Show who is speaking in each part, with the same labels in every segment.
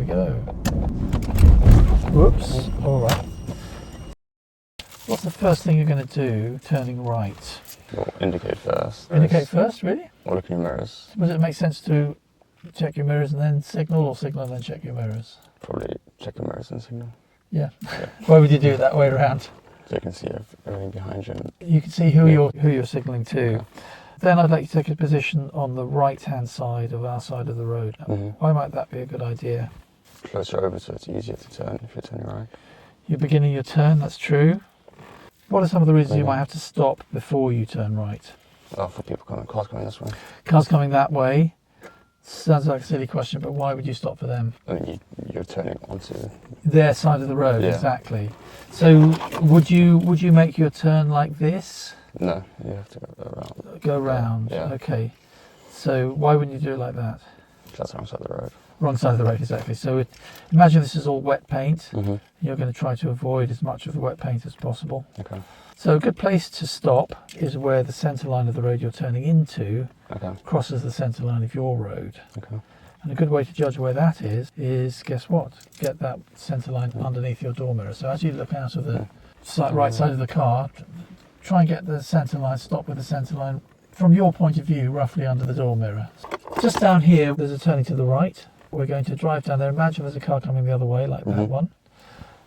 Speaker 1: we go. Whoops, alright. What's the first thing you're going to do turning right?
Speaker 2: Well, indicate first.
Speaker 1: Indicate first, really?
Speaker 2: Or look in your mirrors.
Speaker 1: Would it make sense to check your mirrors and then signal, or signal and then check your mirrors?
Speaker 2: Probably check your mirrors and signal.
Speaker 1: Yeah. Why would you do it that way around?
Speaker 2: So you can see everything behind you. And
Speaker 1: You can see who you're signalling to.
Speaker 2: Okay.
Speaker 1: Then I'd like you to take a position on the right-hand side of our side of the road. Why might that be a good idea?
Speaker 2: Closer over so it's easier to turn if you're turning right.
Speaker 1: You're beginning your turn, that's true. What are some of the reasons you might have to stop before you turn right?
Speaker 2: Oh, for people coming, cars coming this way.
Speaker 1: Cars coming that way. Sounds like a silly question, but why would you stop for them?
Speaker 2: I mean, you're turning onto
Speaker 1: Their side of the road,
Speaker 2: Yeah.
Speaker 1: exactly. So would you make your turn like this?
Speaker 2: No, you have to go around.
Speaker 1: Go round,
Speaker 2: Yeah.
Speaker 1: okay. So why wouldn't you do it like that?
Speaker 2: That's the wrong side of the road.
Speaker 1: Wrong side of the road, exactly. So imagine this is all wet paint.
Speaker 2: Mm-hmm.
Speaker 1: You're going to try to avoid as much of the wet paint as possible.
Speaker 2: Okay.
Speaker 1: So a good place to stop is where the centre line of the road you're turning into
Speaker 2: Okay.
Speaker 1: crosses the centre line of your road.
Speaker 2: Okay.
Speaker 1: And a good way to judge where that is guess what? Get that centre line underneath your door mirror. So as you look out of the right side of the car, try and get the centre line, stop with the centre line from your point of view, roughly under the door mirror. Just down here, there's a turning to the right. We're going to drive down there. Imagine there's a car coming the other way, like that one.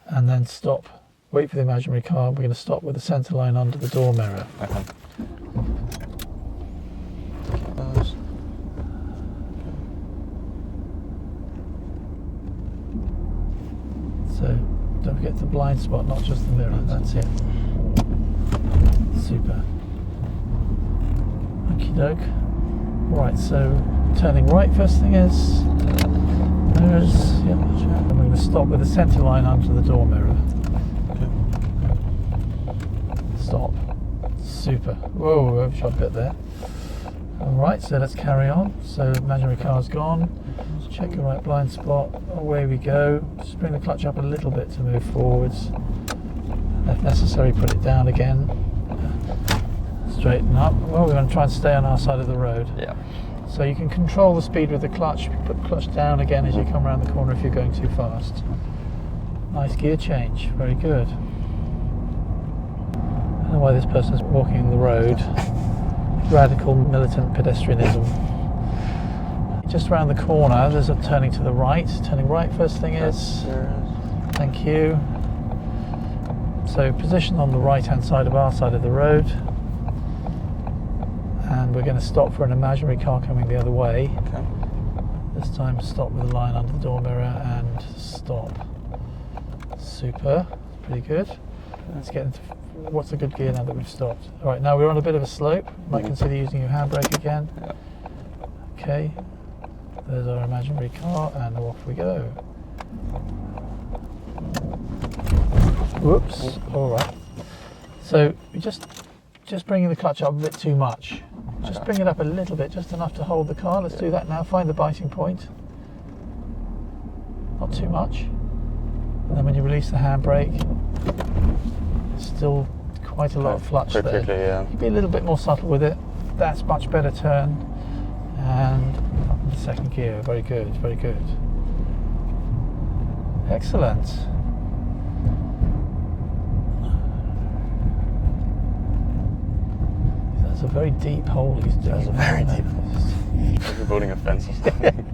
Speaker 1: And then stop. Wait for the imaginary car. We're going to stop with the centre line under the door mirror.
Speaker 2: Okay.
Speaker 1: So don't forget the blind spot, not just the mirror. That's it. Super. Okie doke. Right, so turning right first thing is mirrors. Yep. And we're going to stop with the centre line under the door mirror. Stop. Super. Whoa, overshot a bit there. Alright, so let's carry on. So imaginary car's gone. Check your right blind spot. Away we go. Just bring the clutch up a little bit to move forwards. If necessary, put it down again. Straighten up. Well, we're going to try and stay on our side of the road.
Speaker 2: Yeah.
Speaker 1: So you can control the speed with the clutch. Put the clutch down again as you come around the corner if you're going too fast. Nice gear change. Very good. I don't know why this person's walking in the road. Radical militant pedestrianism. Just around the corner, there's a turning to the right. Turning right first thing is. Thank you. So position on the right hand side of our side of the road. And we're going to stop for an imaginary car coming the other way.
Speaker 2: Okay.
Speaker 1: This time stop with the line under the door mirror and stop. Super. Pretty good. Let's get into what's a good gear now that we've stopped. Alright, now we're on a bit of a slope. Might consider using your handbrake again.
Speaker 2: Yeah.
Speaker 1: Okay. There's our imaginary car and off we go. Whoops. Alright. So just bringing the clutch up a bit too much. Just bring it up a little bit, just enough to hold the car. Let's do that now. Find the biting point. Not too much. And then when you release the handbrake, still quite a lot of flutch there.
Speaker 2: Quickly, yeah.
Speaker 1: You be a little bit more subtle with it. That's much better turn. And up in the second gear. Very good, very good. Excellent. That's a very deep hole he's doing.
Speaker 2: That's a very deep hole. Like you're building a fence or something.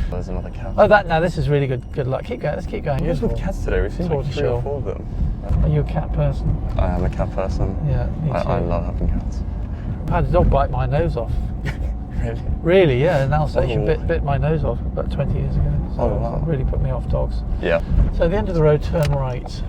Speaker 2: There's another cat.
Speaker 1: Oh, now this is really good luck. Keep going, let's keep going.
Speaker 2: What's with cats today? We've seen like
Speaker 1: Towards
Speaker 2: 3 or
Speaker 1: real.
Speaker 2: 4 of them.
Speaker 1: Are you a cat person?
Speaker 2: I am a cat person.
Speaker 1: Yeah, me too.
Speaker 2: I love having cats.
Speaker 1: I had a dog bite my nose off.
Speaker 2: Really?
Speaker 1: Really, yeah. An Alsatian
Speaker 2: Oh.
Speaker 1: bit my nose off about 20 years ago. So
Speaker 2: Oh, wow.
Speaker 1: it really put me off dogs.
Speaker 2: Yeah.
Speaker 1: So at the end of the road, turn right.